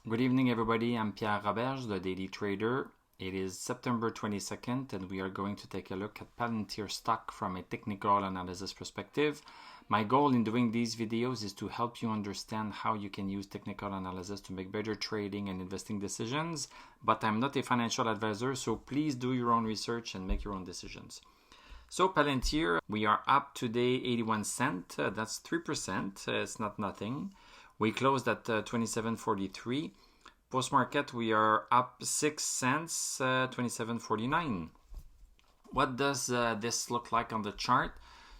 Good evening, everybody. I'm Pierre Roberge, the Daily Trader. It is September 22nd, and we are going to take a look at Palantir stock from a technical analysis perspective. My goal in doing these videos is to help you understand how you can use technical analysis to make better trading and investing decisions, but I'm not a financial advisor, so please do your own research and make your own decisions. So Palantir, we are up today 81 cents. That's 3%. It's not nothing. We closed at 27.43. Post-market, we are up 6 cents, 27.49. What does this look like on the chart?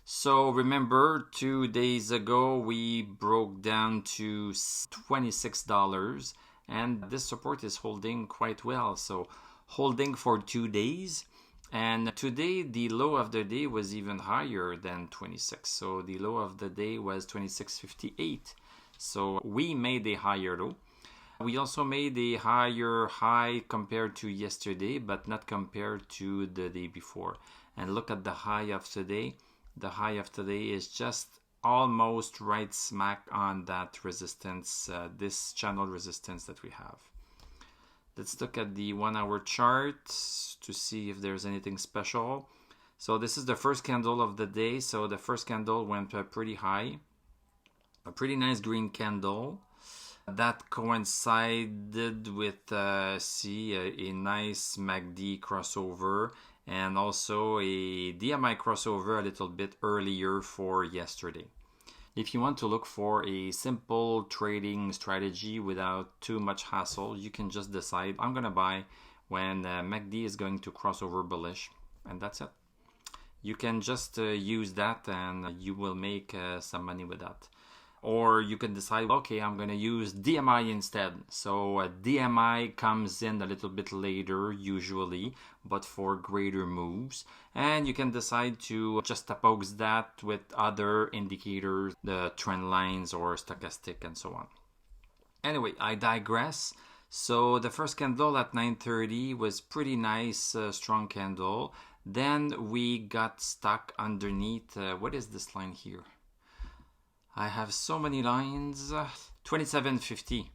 So remember, 2 days ago, we broke down to $26, and this support is holding quite well. So holding for 2 days. And today, the low of the day was even higher than 26. So the low of the day was 26.58. So we made a higher low. We also made a higher high compared to yesterday, but not compared to the day before. And look at the high of today. The high of today is just almost right smack on that resistance, this channel resistance that we have. Let's look at the 1 hour chart to see if there's anything special. So this is the first candle of the day. So the first candle went pretty high. A pretty nice green candle that coincided with a nice MACD crossover and also a DMI crossover a little bit earlier for yesterday. If you want to look for a simple trading strategy without too much hassle, you can just decide I'm going to buy when MACD is going to cross over bullish, and that's it. You can just use that and you will make some money with that. Or you can decide, okay, I'm going to use DMI instead. So DMI comes in a little bit later usually, but for greater moves. And you can decide to just oppose that with other indicators, the trend lines or stochastic and so on. Anyway, I digress. So the first candle at 9:30 was pretty nice, strong candle. Then we got stuck underneath, what is this line here? I have so many lines, 27.50.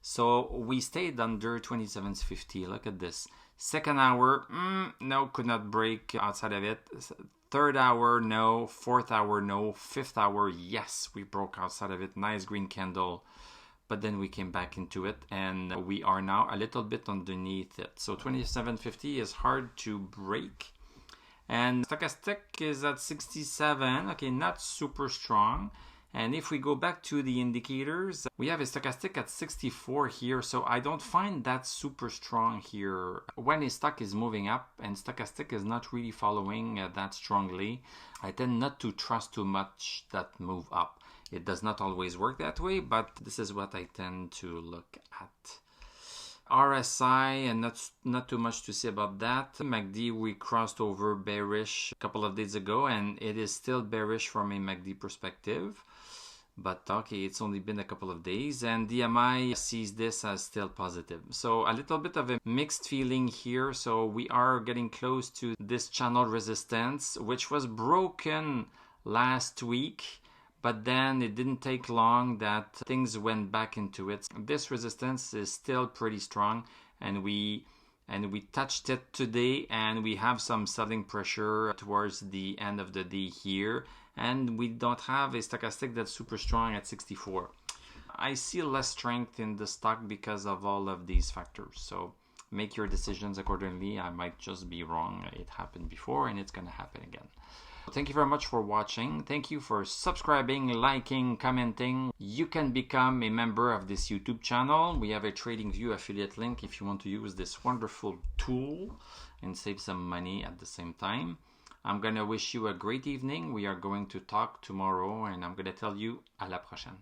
So we stayed under 27.50. Look at this. Second hour, no, could not break outside of it. Third hour, no. Fourth hour, no. Fifth hour, yes, we broke outside of it. Nice green candle. But then we came back into it and we are now a little bit underneath it. So 27.50 is hard to break. And stochastic is at 67. Okay, not super strong. And if we go back to the indicators, we have a stochastic at 64 here. So I don't find that super strong here. When a stock is moving up and stochastic is not really following that strongly, I tend not to trust too much that move up. It does not always work that way, but this is what I tend to look at. RSI, and not too much to say about that. MACD, we crossed over bearish a couple of days ago, and it is still bearish from a MACD perspective. But okay, it's only been a couple of days, and DMI sees this as still positive. So a little bit of a mixed feeling here. So we are getting close to this channel resistance, which was broken last week. But then it didn't take long that things went back into it. This resistance is still pretty strong, and we touched it today, and we have some selling pressure towards the end of the day here, and we don't have a stochastic that's super strong at 64. I see less strength in the stock because of all of these factors. So make your decisions accordingly. I might just be wrong. It happened before and it's going to happen again. Thank you very much for watching. Thank you for subscribing, liking, commenting. You can become a member of this YouTube channel. We have a TradingView affiliate link if you want to use this wonderful tool and save some money at the same time. I'm going to wish you a great evening. We are going to talk tomorrow and I'm going to tell you à la prochaine.